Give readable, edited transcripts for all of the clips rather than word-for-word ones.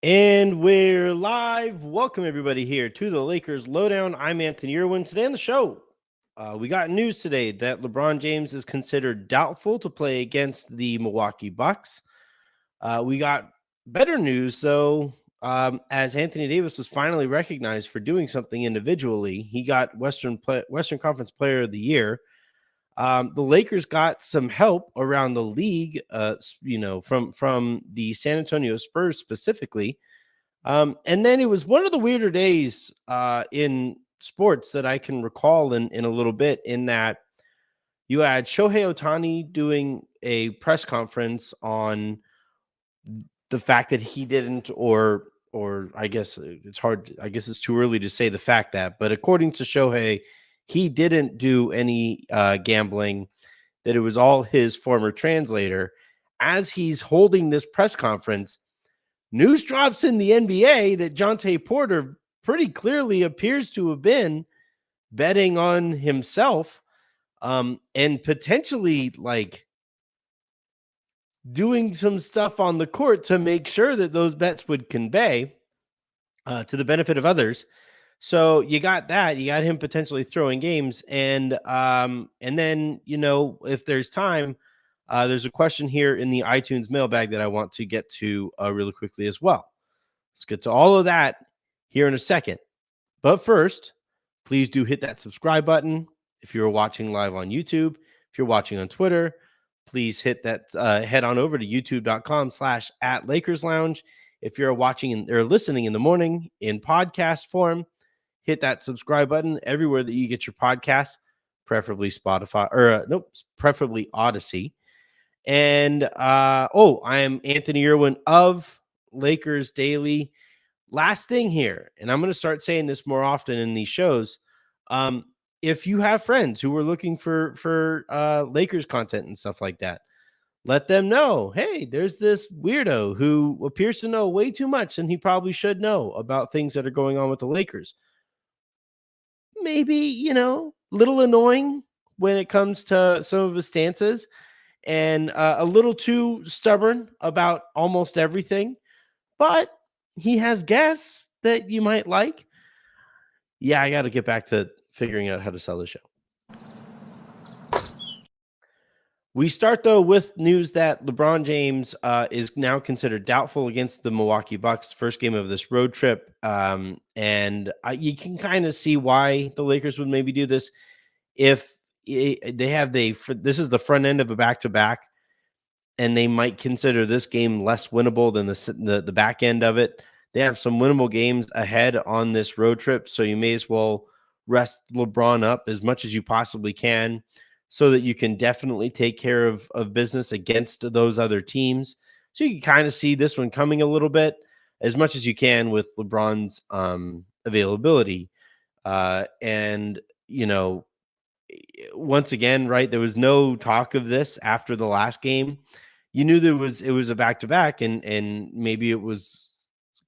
And we're live. Welcome, everybody, here to the Lakers Lowdown. I'm Anthony Irwin. Today on the show, we got news today that LeBron James is considered doubtful to play against the Milwaukee Bucks. We got better news, though, as Anthony Davis was finally recognized for doing something individually. He got Western Conference Player of the Year. The Lakers got some help around the league, from the San Antonio Spurs specifically. And then it was one of the weirder days in sports that I can recall in a little bit, in that you had Shohei Ohtani doing a press conference on the fact that he didn't, or I guess it's hard. I guess it's too early to say the fact that, but according to Shohei, he didn't do any gambling, that it was all his former translator. As he's holding this press conference, news drops in the NBA that Jontay Porter pretty clearly appears to have been betting on himself, and potentially like doing some stuff on the court to make sure that those bets would convey to the benefit of others. So you got that. You got him potentially throwing games, and then if there's time, there's a question here in the iTunes mailbag that I want to get to really quickly as well. Let's get to all of that here in a second. But first, please do hit that subscribe button if you're watching live on YouTube. If you're watching on Twitter, please hit that. Head on over to youtube.com/@LakersLounge. If you're watching or listening in the morning in podcast form, hit that subscribe button everywhere that you get your podcasts, preferably Spotify preferably Odyssey. And I am Anthony Irwin of Lakers Daily. Last thing here, and I'm going to start saying this more often in these shows. If you have friends who are looking for Lakers content and stuff like that, let them know, hey, there's this weirdo who appears to know way too much and he probably should know about things that are going on with the Lakers. Maybe, little annoying when it comes to some of his stances, and a little too stubborn about almost everything, but he has guests that you might like. Yeah, I got to get back to figuring out how to sell the show. We start, though, with news that LeBron James is now considered doubtful against the Milwaukee Bucks, first game of this road trip. And you can kind of see why the Lakers would maybe do this. If they have this is the front end of a back-to-back, and they might consider this game less winnable than the back end of it. They have some winnable games ahead on this road trip, so you may as well rest LeBron up as much as you possibly can, so that you can definitely take care of business against those other teams. So you can kind of see this one coming a little bit, as much as you can with LeBron's availability. And, once again, right, there was no talk of this after the last game. You knew it was a back-to-back, and maybe it was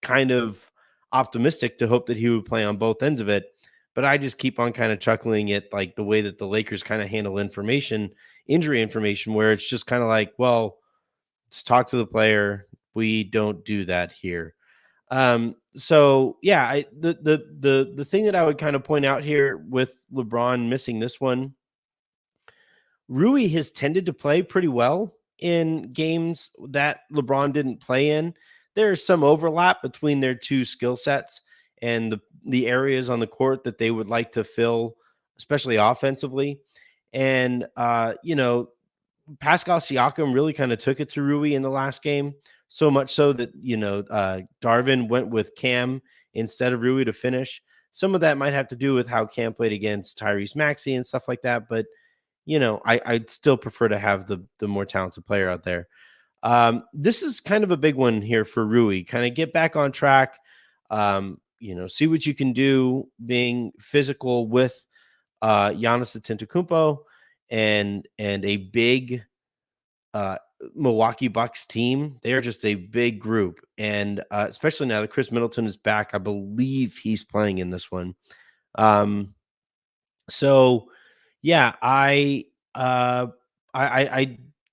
kind of optimistic to hope that he would play on both ends of it. But I just keep on kind of chuckling at like the way that the Lakers kind of handle injury information, where it's just kind of like, well, let's talk to the player. We don't do that here. So yeah, the thing that I would kind of point out here with LeBron missing this one, Rui has tended to play pretty well in games that LeBron didn't play in. There's some overlap between their two skill sets and the areas on the court that they would like to fill, especially offensively. And, Pascal Siakam really kind of took it to Rui in the last game, so much so that, Darvin went with Cam instead of Rui to finish. Some of that might have to do with how Cam played against Tyrese Maxey and stuff like that. But, I'd still prefer to have the more talented player out there. This is kind of a big one here for Rui. Kind of get back on track, see what you can do being physical with Giannis Antetokounmpo and a big Milwaukee Bucks team. They are just a big group, and especially now that Chris Middleton is back, I believe he's playing in this one. So yeah, I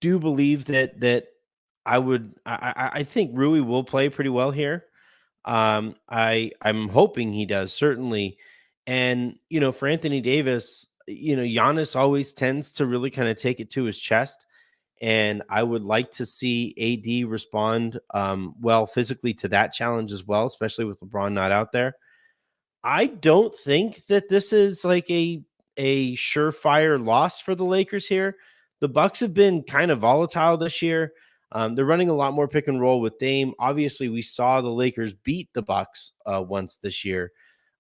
do believe that I think Rui will play pretty well here. I'm hoping he does, certainly. And for Anthony Davis, Giannis always tends to really kind of take it to his chest, and I would like to see AD respond well physically to that challenge as well, especially with LeBron not out there. I don't think that this is like a surefire loss for the Lakers here. The Bucks have been kind of volatile this year. They're running a lot more pick and roll with Dame. Obviously, we saw the Lakers beat the Bucks once this year,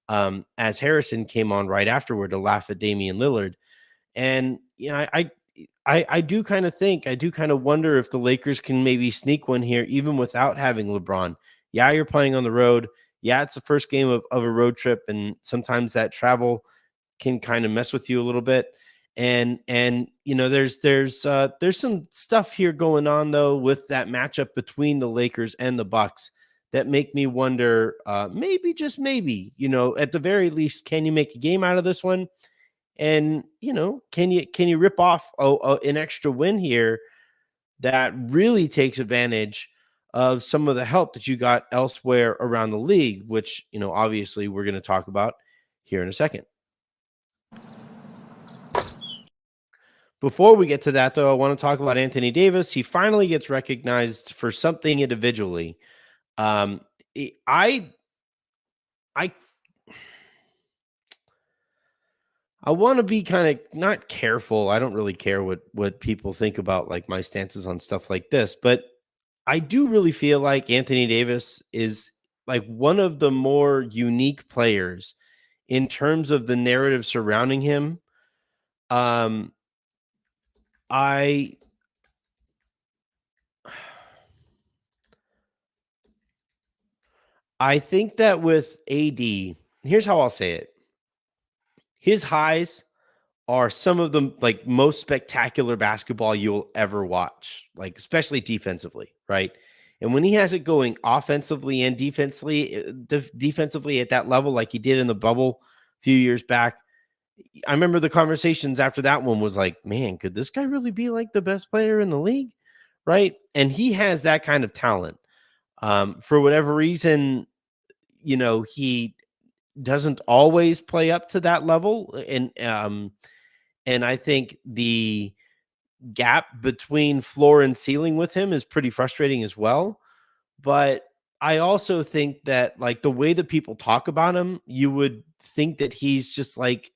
as Harrison came on right afterward to laugh at Damian Lillard. And I do kind of think, I do kind of wonder if the Lakers can maybe sneak one here, even without having LeBron. Yeah, you're playing on the road. Yeah, it's the first game of a road trip, and sometimes that travel can kind of mess with you a little bit. And there's some stuff here going on though with that matchup between the Lakers and the Bucks that make me wonder, maybe, just maybe, at the very least, can you make a game out of this one? And can you rip off an extra win here that really takes advantage of some of the help that you got elsewhere around the league, which obviously we're going to talk about here in a second. Before we get to that, though, I want to talk about Anthony Davis. He finally gets recognized for something individually. Um, I I I want to be kind of not careful. I don't really care what people think about like my stances on stuff like this, but I do really feel like Anthony Davis is like one of the more unique players in terms of the narrative surrounding him. Um I I think that with AD, here's how I'll say it. His highs are some of the like most spectacular basketball you'll ever watch, like especially defensively, right? And when he has it going offensively and defensively at that level, like he did in the bubble a few years back, I remember the conversations after that one was like, man, could this guy really be like the best player in the league? Right. And he has that kind of talent. For whatever reason, he doesn't always play up to that level. And I think the gap between floor and ceiling with him is pretty frustrating as well. But I also think that like the way that people talk about him, you would think that he's just like,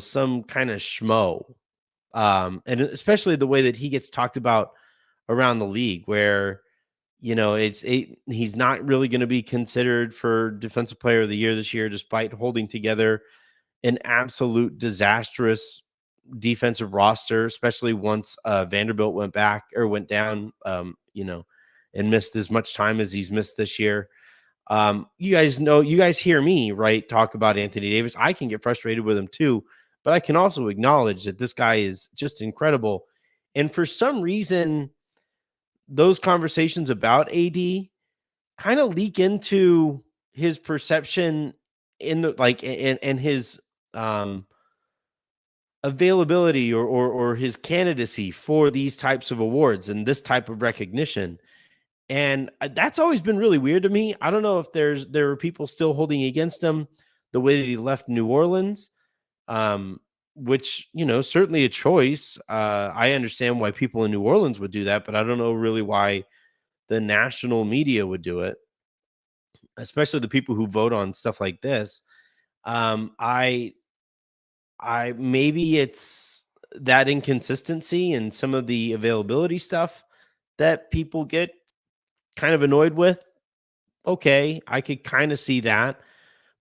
some kind of schmo. And especially the way that he gets talked about around the league, where he's not really going to be considered for Defensive Player of the Year this year, despite holding together an absolute disastrous defensive roster, especially once Vanderbilt went down, and missed as much time as he's missed this year. You guys hear me, right, talk about Anthony Davis. I can get frustrated with him too, but I can also acknowledge that this guy is just incredible. And for some reason, those conversations about AD kind of leak into his perception in the like and his availability or his candidacy for these types of awards and this type of recognition. And that's always been really weird to me. I don't know if there are people still holding against him the way that he left New Orleans, which, certainly a choice. I understand why people in New Orleans would do that, but I don't know really why the national media would do it, especially the people who vote on stuff like this. I maybe it's that inconsistency and some of the availability stuff that people get kind of annoyed with. Okay, I could kind of see that.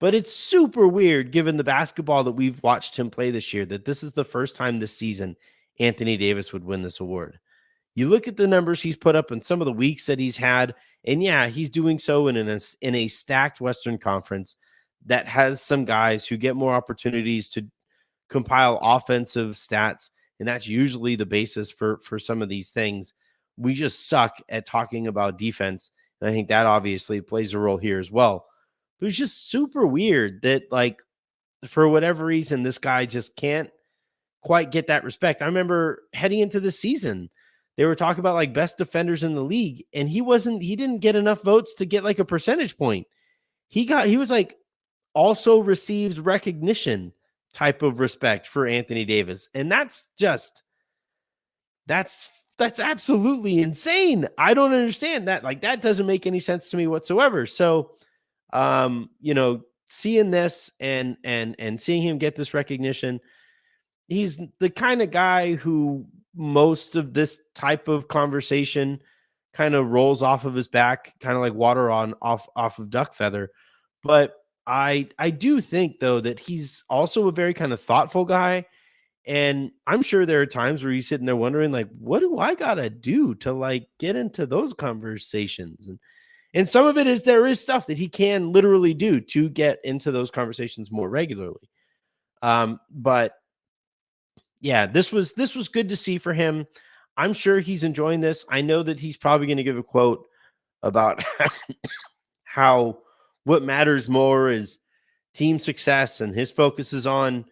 But it's super weird given the basketball that we've watched him play this year that this is the first time this season Anthony Davis would win this award. You look at the numbers he's put up in some of the weeks that he's had, and yeah, he's doing so in a stacked Western Conference that has some guys who get more opportunities to compile offensive stats, and that's usually the basis for some of these things. We just suck at talking about defense, and I think that obviously plays a role here as well. But it's just super weird that, like, for whatever reason, this guy just can't quite get that respect. I remember heading into the season, they were talking about like best defenders in the league, and he didn't get enough votes to get like a percentage point. He was like also received recognition type of respect for Anthony Davis. And that's absolutely insane. I don't understand that. Like, that doesn't make any sense to me whatsoever. So, seeing this and seeing him get this recognition, he's the kind of guy who most of this type of conversation kind of rolls off of his back, kind of like water off of duck feather. But I do think, though, that he's also a very kind of thoughtful guy. And I'm sure there are times where he's sitting there wondering, like, what do I got to do to like get into those conversations? And some of it is there is stuff that he can literally do to get into those conversations more regularly. But yeah, this was good to see for him. I'm sure he's enjoying this. I know that he's probably going to give a quote about how what matters more is team success, and his focus is on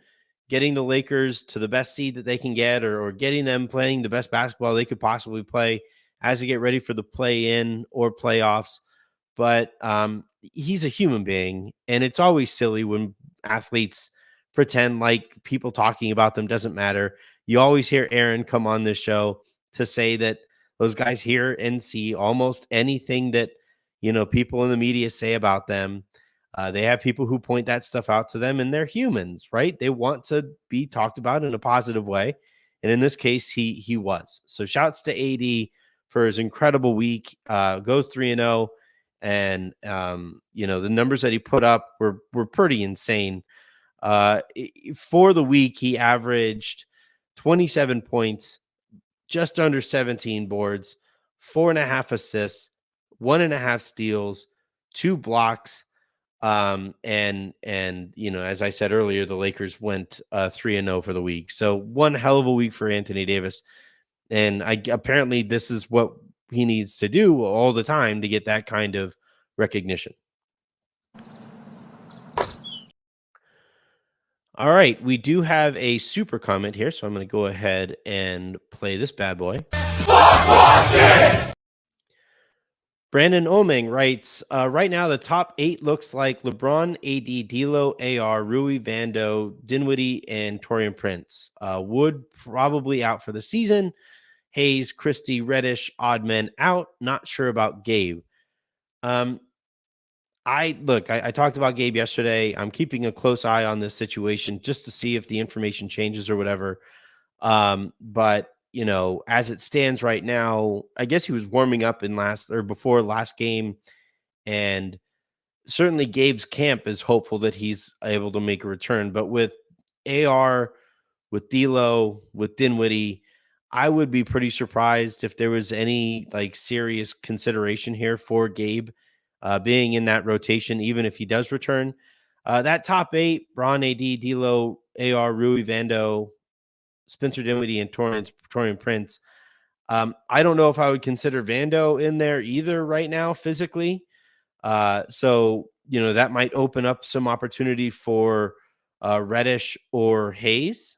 getting the Lakers to the best seed that they can get, or getting them playing the best basketball they could possibly play as they get ready for the play-in or playoffs. But he's a human being, and it's always silly when athletes pretend like people talking about them doesn't matter. You always hear Aaron come on this show to say that those guys hear and see almost anything that, people in the media say about them. They have people who point that stuff out to them, and they're humans, right? They want to be talked about in a positive way. And in this case, he was. So shouts to AD for his incredible week. Goes 3-0. And, the numbers that he put up were pretty insane. For the week, he averaged 27 points, just under 17 boards, 4.5 assists, 1.5 steals, 2 blocks. And as I said earlier, the Lakers went 3-0 for the week. So one hell of a week for Anthony Davis. And apparently this is what he needs to do all the time to get that kind of recognition. All right, we do have a super comment here, so I'm going to go ahead and play this bad boy. Brandon Oming writes, right now the top 8 looks like LeBron, AD, D'Lo, AR, Rui, Vando, Dinwiddie, and Taurean Prince. Wood probably out for the season. Hayes, Christie, Reddish, Oddman out. Not sure about Gabe. I talked about Gabe yesterday. I'm keeping a close eye on this situation just to see if the information changes or whatever. But as it stands right now, I guess he was warming up before last game, and certainly Gabe's camp is hopeful that he's able to make a return. But with AR, with D'Lo, with Dinwiddie, I would be pretty surprised if there was any like serious consideration here for Gabe being in that rotation, even if he does return. That top 8, Bron, AD, D'Lo, AR, Rui, Vando, Spencer Dinwiddie, and Taurean Prince. I don't know if I would consider Vando in there either right now physically. So that might open up some opportunity for Reddish or Hayes.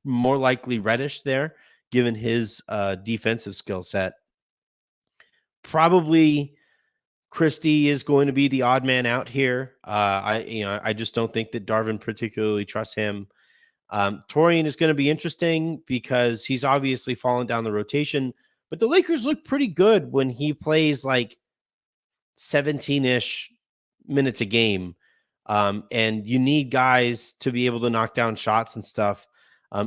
More likely Reddish there, given his defensive skill set. Probably Christie is going to be the odd man out here. I just don't think that Darvin particularly trusts him. Taurean is going to be interesting because he's obviously fallen down the rotation, but the Lakers look pretty good when he plays like 17-ish minutes a game. And you need guys to be able to knock down shots and stuff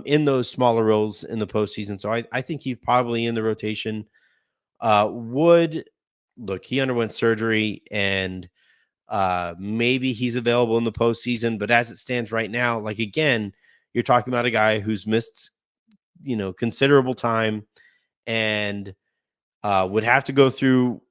in those smaller roles in the postseason. So I think he's probably in the rotation. Wood, look, he underwent surgery, and maybe he's available in the postseason. But as it stands right now, like, again, you're talking about a guy who's missed, considerable time and would have to go through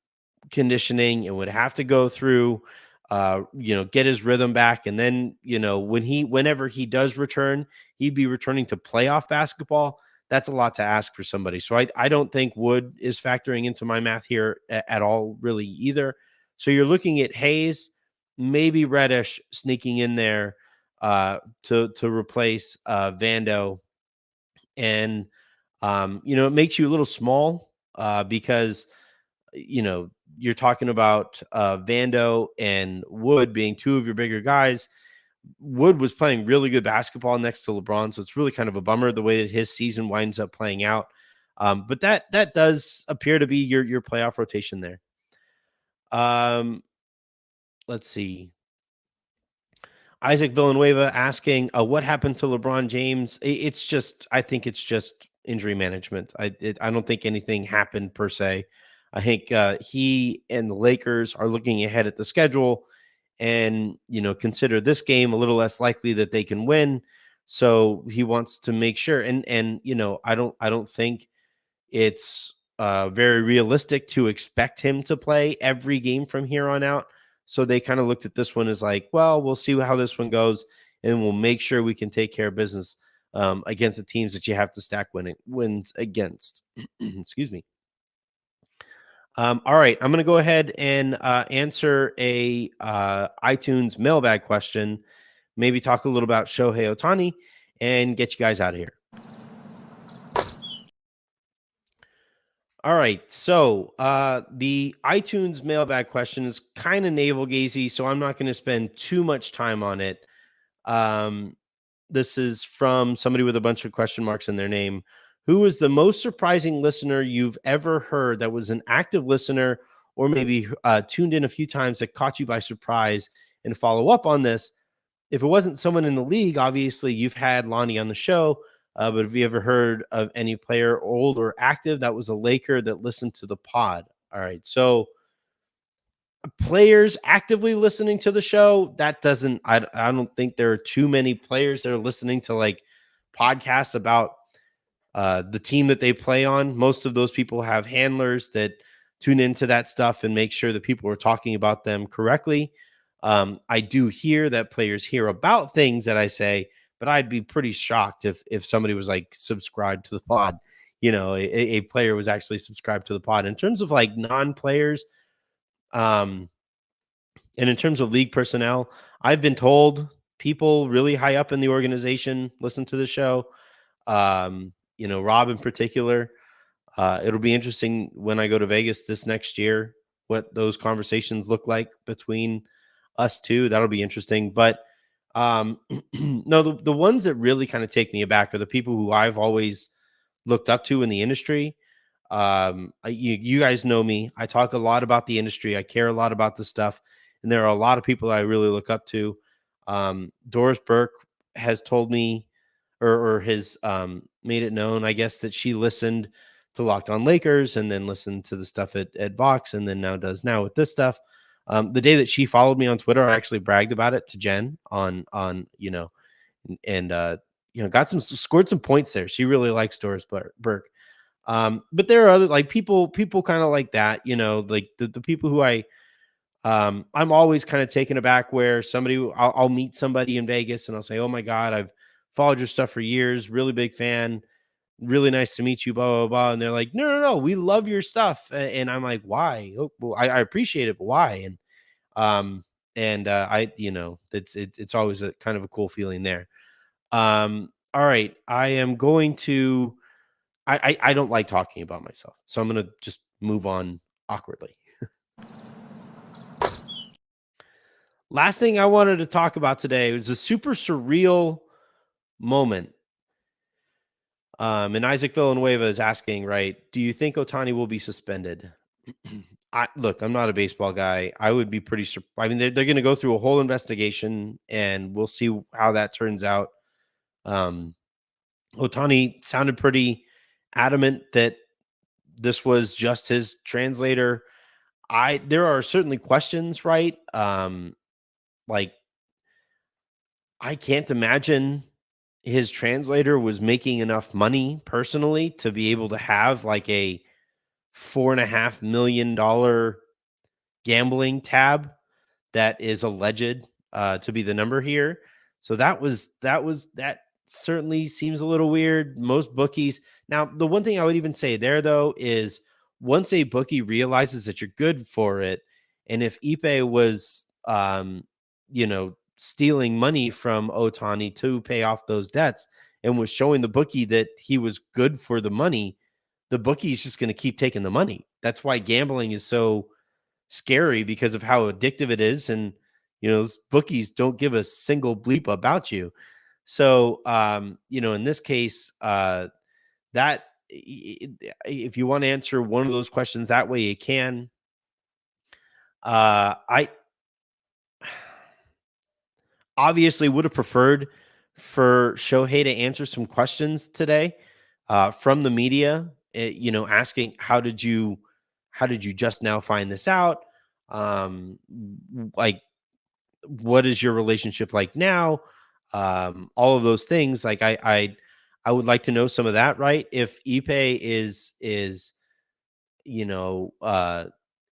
conditioning and would have to go through, get his rhythm back. And then, whenever he does return, he'd be returning to playoff basketball. That's a lot to ask for somebody. So I don't think Wood is factoring into my math here at all, really, either. So you're looking at Hayes, maybe Reddish sneaking in there to replace Vando, and It makes you a little small because, you're talking about Vando and Wood being two of your bigger guys. Wood was playing really good basketball next to LeBron, so it's really kind of a bummer the way that his season winds up playing out. But that does appear to be your playoff rotation there. Let's see. Isaac Villanueva asking, what happened to LeBron James? I think it's just injury management. I don't think anything happened per se. I think he and the Lakers are looking ahead at the schedule and, consider this game a little less likely that they can win. So he wants to make sure. And I don't think it's very realistic to expect him to play every game from here on out. So they kind of looked at this one as like, well, we'll see how this one goes, and we'll make sure we can take care of business against the teams that you have to stack wins against. Excuse me. All right, I'm going to go ahead and answer a iTunes mailbag question. Maybe talk a little about Shohei Ohtani and get you guys out of here. All right, so the iTunes mailbag question is kind of navel-gazy, so I'm not going to spend too much time on it. This is from somebody with a bunch of question marks in their name. Who is the most surprising listener you've ever heard that was an active listener or maybe tuned in a few times that caught you by surprise? And follow up on this, if it wasn't someone in the league, obviously you've had Lonnie on the show. But have you ever heard of any player, old or active, that was a Laker that listened to the pod? All right. So players actively listening to the show, that doesn't, I don't think there are too many players that are listening to like podcasts about the team that they play on. Most of those people have handlers that tune into that stuff and make sure that people are talking about them correctly. I do hear that players hear about things that I say, but I'd be pretty shocked if somebody was like subscribed to the pod, a player was actually subscribed to the pod. In terms of like non-players, and in terms of league personnel, I've been told people really high up in the organization listen to the show. Rob in particular. It'll be interesting when I go to Vegas this next year, what those conversations look like between us two. That'll be interesting. But no, the ones that really kind of take me aback are the people who I've always looked up to in the industry. You guys know me. I talk a lot about the industry. I care a lot about this stuff. And there are a lot of people I really look up to. Doris Burke has told me or has made it known, I guess, that she listened to Locked On Lakers and then listened to the stuff at Vox and then does now with this stuff. The day that she followed me on Twitter, I actually bragged about it to Jen and scored some points there. She really likes Doris Burke. But there are other like people kind of like that, like the people who I'm always kind of taken aback where I'll meet somebody in Vegas and I'll say, oh my God, I've followed your stuff for years. Really big fan. Really nice to meet you, blah, blah, blah. And they're like, no, we love your stuff. And I'm like, why? Oh, well, I appreciate it, but why? It's always a kind of a cool feeling there. All right. I am going to, I don't like talking about myself. So I'm going to just move on awkwardly. Last thing I wanted to talk about today was a super surreal moment. And Isaac Villanueva is asking, right, do you think Ohtani will be suspended? Look, I'm not a baseball guy. I would be pretty surprised. I mean, they're going to go through a whole investigation, and we'll see how that turns out. Ohtani sounded pretty adamant that this was just his translator. There are certainly questions, right? Like, I can't imagine his translator was making enough money personally to be able to have like a $4.5 million gambling tab that is alleged to be the number here. So that certainly seems a little weird. Most bookies. Now, the one thing I would even say there though is once a bookie realizes that you're good for it, and if Ipe was stealing money from Ohtani to pay off those debts, and was showing the bookie that he was good for the money, the bookie is just going to keep taking the money. That's why gambling is so scary, because of how addictive it is. And, those bookies don't give a single bleep about you. So, in this case, that if you want to answer one of those questions that way, you can. I obviously would have preferred for Shohei to answer some questions today from the media, asking how did you just now find this out? Like, what is your relationship like now? All of those things. Like, I would like to know some of that, right? If Ipe is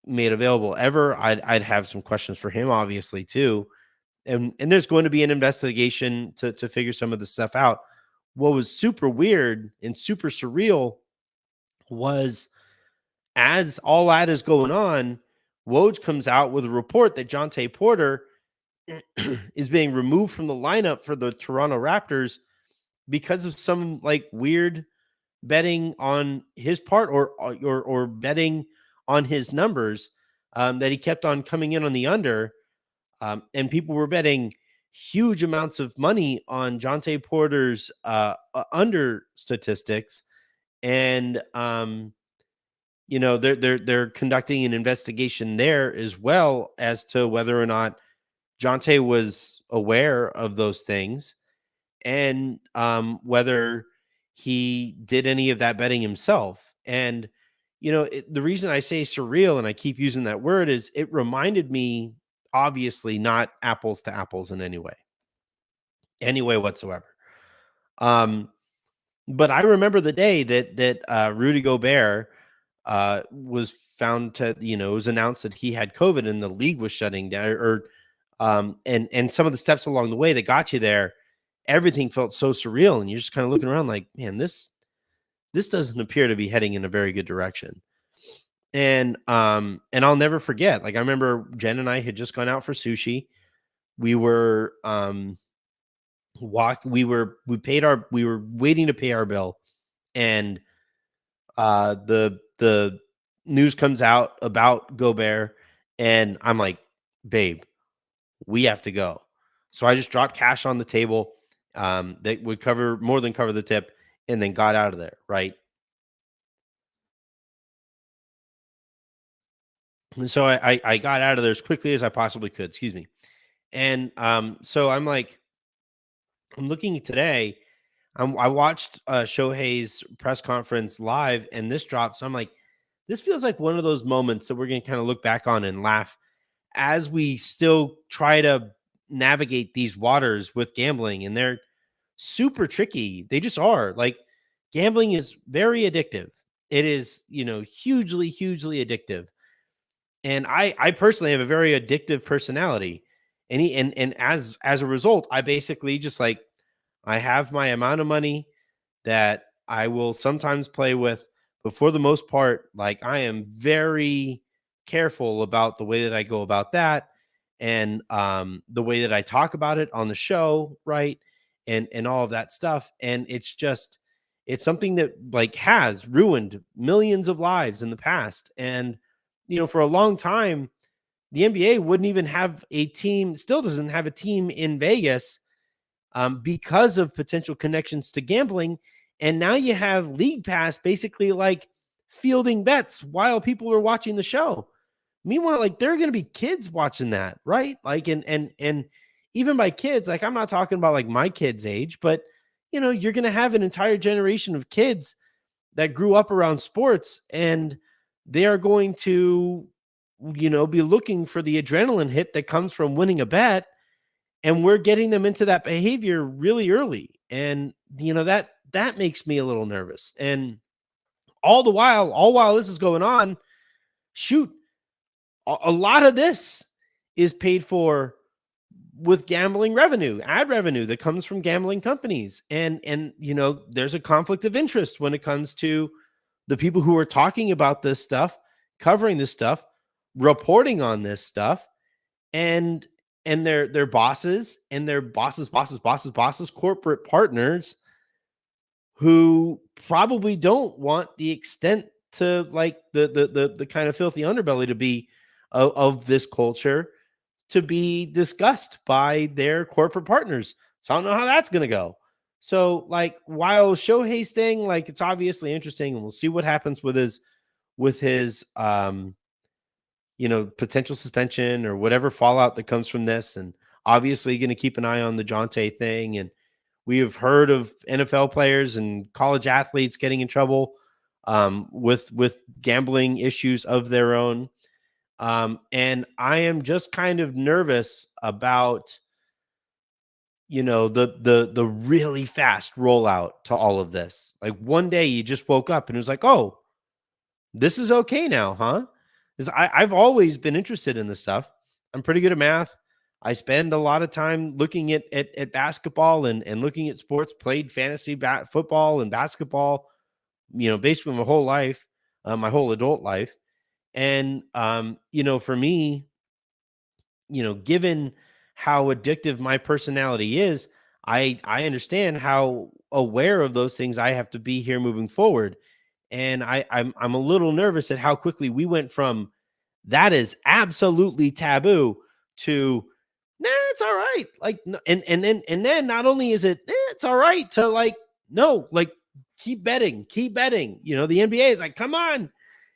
made available ever, I'd have some questions for him, obviously, too. And there's going to be an investigation to figure some of the stuff out. What was super weird and super surreal was, as all that is going on, Woj comes out with a report that Jontay Porter is being removed from the lineup for the Toronto Raptors because of some like weird betting on his part, or betting on his numbers, that he kept on coming in on the under. And people were betting huge amounts of money on Jontay Porter's under statistics. And they're conducting an investigation there as well as to whether or not Jontay was aware of those things, and whether he did any of that betting himself. And the reason I say surreal, and I keep using that word, is it reminded me, obviously not apples to apples in any way whatsoever. But I remember the day that Rudy Gobert was found to, it was announced that he had COVID and the league was shutting down, and some of the steps along the way that got you there, everything felt so surreal. And you're just kind of looking around like, man, this doesn't appear to be heading in a very good direction. And I'll never forget, like, I remember Jen and I had just gone out for sushi. We were we were waiting to pay our bill, and the news comes out about Gobert, and I'm like, babe, we have to go. So I just dropped cash on the table that would more than cover the tip, and then got out of there, right? And so I got out of there as quickly as I possibly could. Excuse me. And so I'm like, I'm looking today. I watched Shohei's press conference live, and this dropped. So I'm like, this feels like one of those moments that we're going to kind of look back on and laugh as we still try to navigate these waters with gambling. And they're super tricky. They just are. Like, gambling is very addictive. It is, hugely, hugely addictive. And I personally have a very addictive personality. And as a result, I basically just, like, I have my amount of money that I will sometimes play with, but for the most part, like, I am very careful about the way that I go about that, and the way that I talk about it on the show, right? And all of that stuff. And it's something that, like, has ruined millions of lives in the past. And for a long time, the NBA wouldn't even have a team, still doesn't have a team in Vegas, because of potential connections to gambling. And now you have League Pass basically, like, fielding bets while people are watching the show. Meanwhile, like, there are going to be kids watching that, right? Like, and even by kids, like, I'm not talking about like my kids' age, but you're going to have an entire generation of kids that grew up around sports, and they are going to, be looking for the adrenaline hit that comes from winning a bet. And we're getting them into that behavior really early. And, that makes me a little nervous. And all while this is going on, shoot, a lot of this is paid for with gambling revenue, ad revenue that comes from gambling companies. And there's a conflict of interest when it comes to the people who are talking about this stuff, covering this stuff, reporting on this stuff, and their bosses and their bosses, corporate partners, who probably don't want the extent to like the kind of filthy underbelly to be of this culture to be discussed by their corporate partners. So I don't know how that's going to go. So like while Shohei's thing, like it's obviously interesting, and we'll see what happens with his potential suspension or whatever fallout that comes from this. And obviously going to keep an eye on the Jontay thing. And we have heard of NFL players and college athletes getting in trouble with gambling issues of their own. And I am just kind of nervous about the really fast rollout to all of this. Like one day you just woke up and it was like, oh, this is okay now, huh? Because I've always been interested in this stuff. I'm pretty good at math. I spend a lot of time looking at basketball and looking at sports, played fantasy football and basketball, basically my whole life, my whole adult life. And, for me, given how addictive my personality is, I understand how aware of those things I have to be here moving forward. And I'm a little nervous at how quickly we went from that is absolutely taboo to nah, it's all right. Like and then not only is it it's all right to like no, like keep betting. The NBA is like, come on,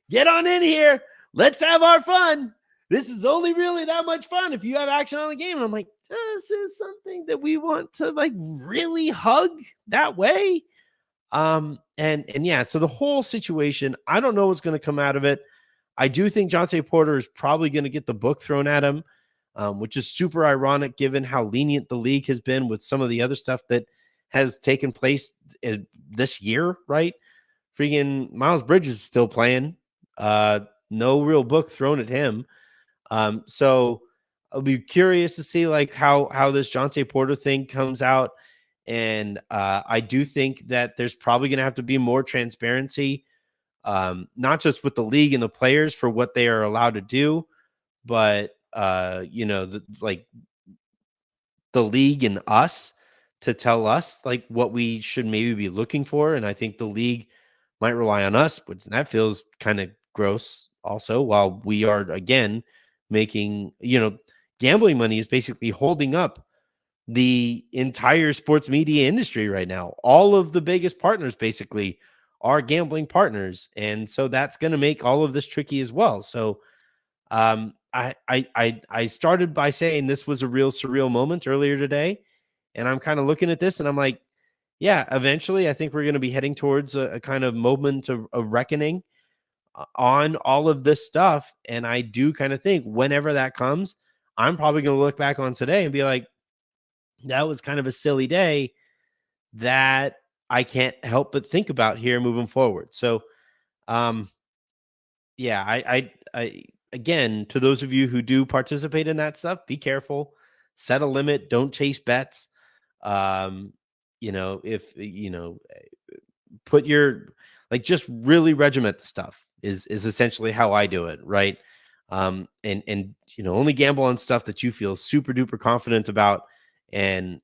get on in here. Let's have our fun. This is only really that much fun if you have action on the game. And I'm like, this is something that we want to like really hug that way. And yeah, so the whole situation, I don't know what's going to come out of it. I do think Jontay Porter is probably going to get the book thrown at him, which is super ironic given how lenient the league has been with some of the other stuff that has taken place this year, right? Freaking Miles Bridges is still playing. No real book thrown at him. So I'll be curious to see like how this Jontay Porter thing comes out. And I do think that there's probably going to have to be more transparency, not just with the league and the players for what they are allowed to do, but like the league and us to tell us like what we should maybe be looking for. And I think the league might rely on us, but that feels kind of gross also, while we are again making, gambling money is basically holding up the entire sports media industry right now. All of the biggest partners basically are gambling partners. And so that's going to make all of this tricky as well. So I started by saying this was a real surreal moment earlier today. And I'm kind of looking at this and I'm like, yeah, eventually I think we're going to be heading towards a kind of moment of reckoning on all of this stuff. And I do kind of think whenever that comes, I'm probably going to look back on today and be like, that was kind of a silly day that I can't help but think about here moving forward. So, yeah, I again, to those of you who do participate in that stuff, be careful, set a limit, don't chase bets. If put your like just really regiment the stuff is essentially how I do it, right? And only gamble on stuff that you feel super duper confident about and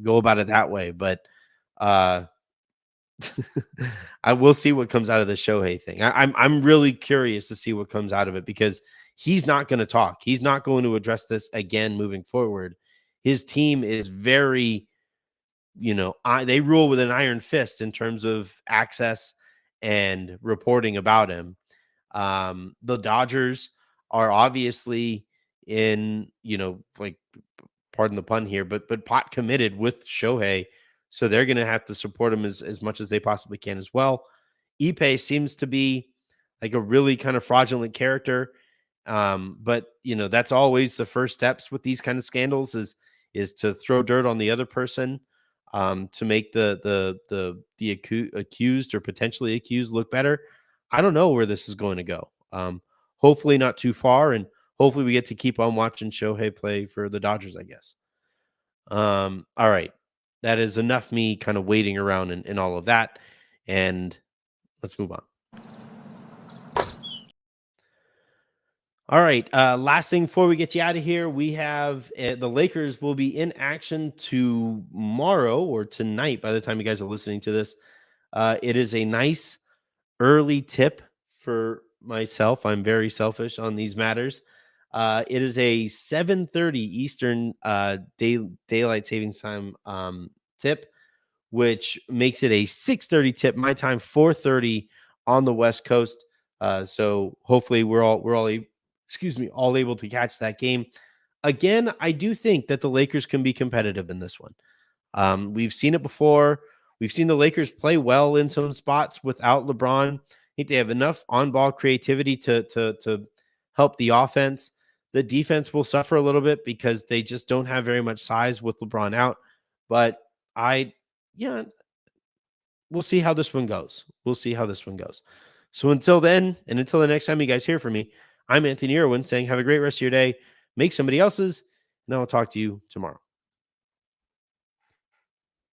go about it that way. But I will see what comes out of the Shohei thing. I'm really curious to see what comes out of it because he's not going to talk. He's not going to address this again moving forward. His team is very, they rule with an iron fist in terms of access and reporting about him. The Dodgers are obviously in, like, pardon the pun here, but pot committed with Shohei. So they're going to have to support him as much as they possibly can as well. Ippei seems to be like a really kind of fraudulent character. But that's always the first steps with these kind of scandals is to throw dirt on the other person, to make the accused or potentially accused look better. I don't know where this is going to go. Hopefully not too far, and hopefully we get to keep on watching Shohei play for the Dodgers, I guess. All right. That is enough me kind of waiting around and all of that. And let's move on. All right. Last thing before we get you out of here, we have the Lakers will be in action tomorrow or tonight by the time you guys are listening to this. It is a nice early tip for myself. I'm very selfish on these matters. It is a 7:30 Eastern daylight savings time tip, which makes it a 6:30 tip my time, 4:30 on the West Coast. So hopefully we're all all able to catch that game. Again, I do think that the Lakers can be competitive in this one. We've seen it before. We've seen the Lakers play well in some spots without LeBron. I think they have enough on-ball creativity to help the offense. The defense will suffer a little bit because they just don't have very much size with LeBron out. But yeah, we'll see how this one goes. We'll see how this one goes. So until then, and until the next time you guys hear from me, I'm Anthony Irwin saying have a great rest of your day. Make somebody else's, and I'll talk to you tomorrow.